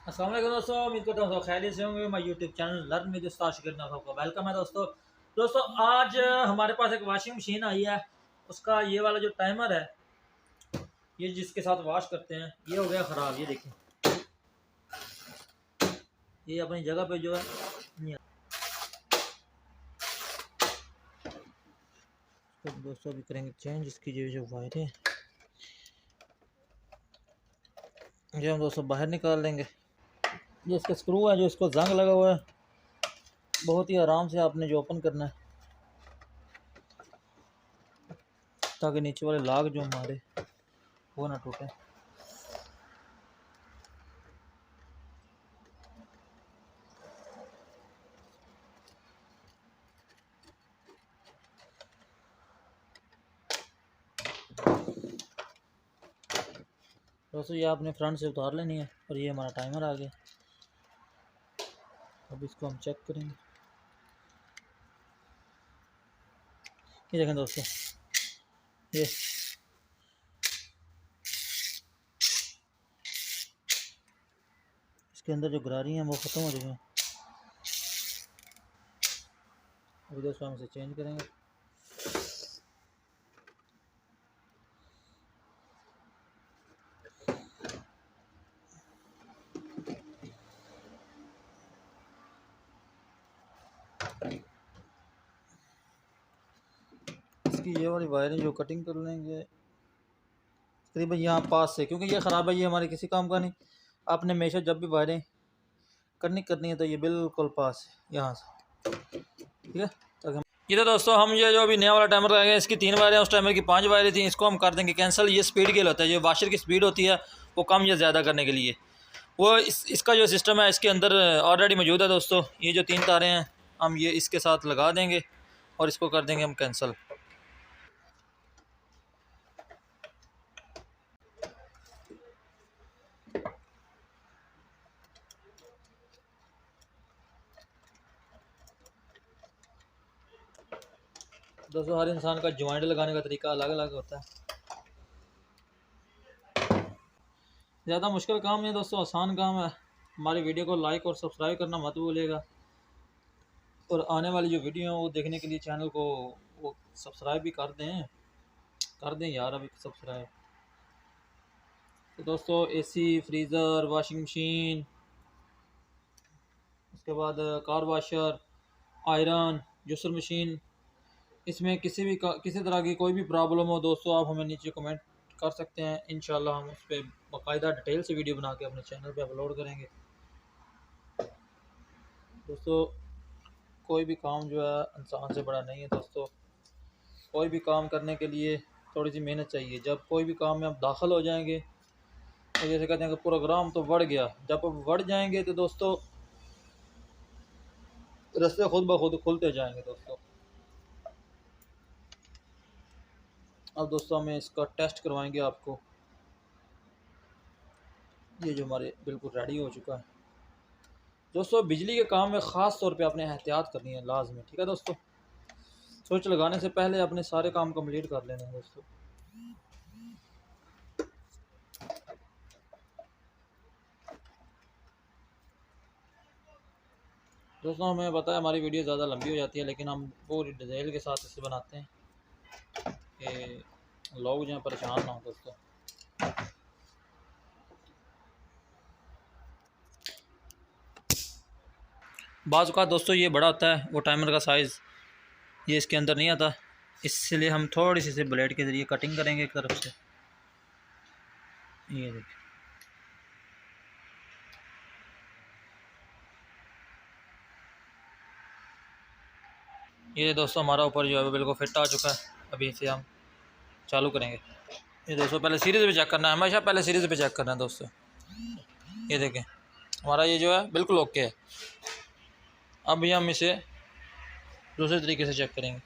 अस्सलाम वालेकुम दोस्तों, उम्मीद करता हूँ सब खैरियत से होंगे। मैं यूट्यूब चैनल लर्न विद उस्ताद शिखर सबको वेलकम है दोस्तों। आज हमारे पास एक वॉशिंग मशीन आई है। उसका ये वाला जो टाइमर है, ये जिसके साथ वॉश करते हैं, ये हो गया ख़राब। ये देखिए, ये अपनी जगह पे जो है नहीं आता। तो दोस्तों अभी करेंगे चेंज इसकी जो वायर है, ये हम दोस्तों बाहर निकाल लेंगे। ये इसका स्क्रू है जो इसको जंग लगा हुआ है, बहुत ही आराम से आपने जो ओपन करना है ताकि नीचे वाले लाग जो हमारे वो ना टूटे। दोस्तों ये आपने फ्रंट से उतार लेनी है और ये हमारा टाइमर आ गया। अब इसको हम चेक करेंगे। ये देखें दोस्तों, ये इसके अंदर जो गरारी हैं वो ख़त्म हो रही हैं। अभी दोस्तों हम इसे चेंज करेंगे। इसकी ये वाली वायरिंग जो कटिंग कर लेंगे करीबन यहाँ पास से, क्योंकि ये ख़राब है, ये हमारे किसी काम का नहीं। आपने हमेशा जब भी वायरिंग करनी है तो ये बिल्कुल पास है यहाँ से, ठीक है। ताकि ये तो दोस्तों हम ये जो अभी नया वाला टाइमर लगाएंगे, इसकी 3 वायरें, उस टाइमर की 5 वायरें थी, इसको हम कर देंगे कैंसिल। ये स्पीड के लिए होता है, जो वाशर की स्पीड होती है वो कम या ज़्यादा करने के लिए वो इसका जो सिस्टम है इसके अंदर ऑलरेडी मौजूद है दोस्तों। ये जो 3 तारें हैं हम ये इसके साथ लगा देंगे और इसको कर देंगे हम कैंसिल। दोस्तों हर इंसान का ज्वाइंट लगाने का तरीका अलग अलग होता है। ज़्यादा मुश्किल काम नहीं दोस्तों, आसान काम है। हमारी वीडियो को लाइक और सब्सक्राइब करना मत भूलिएगा, और आने वाली जो वीडियो है वो देखने के लिए चैनल को वो सब्सक्राइब भी कर दें यार, अभी सब्सक्राइब। तो दोस्तों एसी, फ्रीज़र, वॉशिंग मशीन, उसके बाद car washer, iron, juicer machine, इसमें किसी तरह की कोई भी प्रॉब्लम हो दोस्तों, आप हमें नीचे कमेंट कर सकते हैं। इंशाल्लाह हम उस पर बाकायदा डिटेल से वीडियो बना के अपने चैनल पे अपलोड करेंगे। दोस्तों कोई भी काम जो है इंसान से बड़ा नहीं है दोस्तों। कोई भी काम करने के लिए थोड़ी सी मेहनत चाहिए। जब कोई भी काम में आप दाखिल हो जाएंगे तो जैसे कहते हैं कि प्रोग्राम तो बढ़ गया, जब आप बढ़ जाएंगे तो दोस्तों रास्ते खुद ब खुद खुलते जाएंगे दोस्तों। अब दोस्तों हमें इसका टेस्ट करवाएंगे आपको। ये जो हमारे बिल्कुल रेडी हो चुका है दोस्तों। बिजली के काम में ख़ास तौर पे आपने एहतियात करनी है लाजमी, ठीक है दोस्तों। स्विच लगाने से पहले अपने सारे काम कंप्लीट कर लेने हैं दोस्तों। दोस्तों हमें पता है हमारी वीडियो ज़्यादा लंबी हो जाती है, लेकिन हम पूरी डिटेल के साथ इसे बनाते हैं कि लोग जो हैं परेशान ना हो दोस्तों। बाज़ औक़ात दोस्तों ये बड़ा होता है वो टाइमर का साइज़, ये इसके अंदर नहीं आता, इसलिए हम थोड़ी सी से ब्लेड के ज़रिए कटिंग करेंगे एक तरफ से। ये देखिए, ये दोस्तों हमारा ऊपर जो है बिल्कुल फिट आ चुका है। अभी इसे हम चालू करेंगे। ये दोस्तों पहले सीरीज़ पे चेक करना है, हमेशा पहले सीरीज़ पे चेक करना है दोस्तों। ये देखें हमारा ये जो है बिल्कुल ओके है। अब ये हम इसे दूसरे तरीके से चेक करेंगे।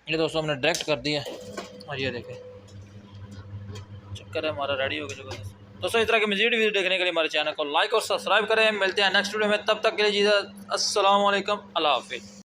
ये दोस्तों हमने डायरेक्ट कर दिया और ये देखें चक्कर है हमारा रेडी हो गया। दोस्तों इस तरह की मज़ीद वीडियो देखने के लिए हमारे चैनल को लाइक और सब्सक्राइब करें। मिलते हैं नेक्स्ट वीडियो में, तब तक के लिए जी अस्सलाम वालेकुम, अल्लाह हाफ़िज़।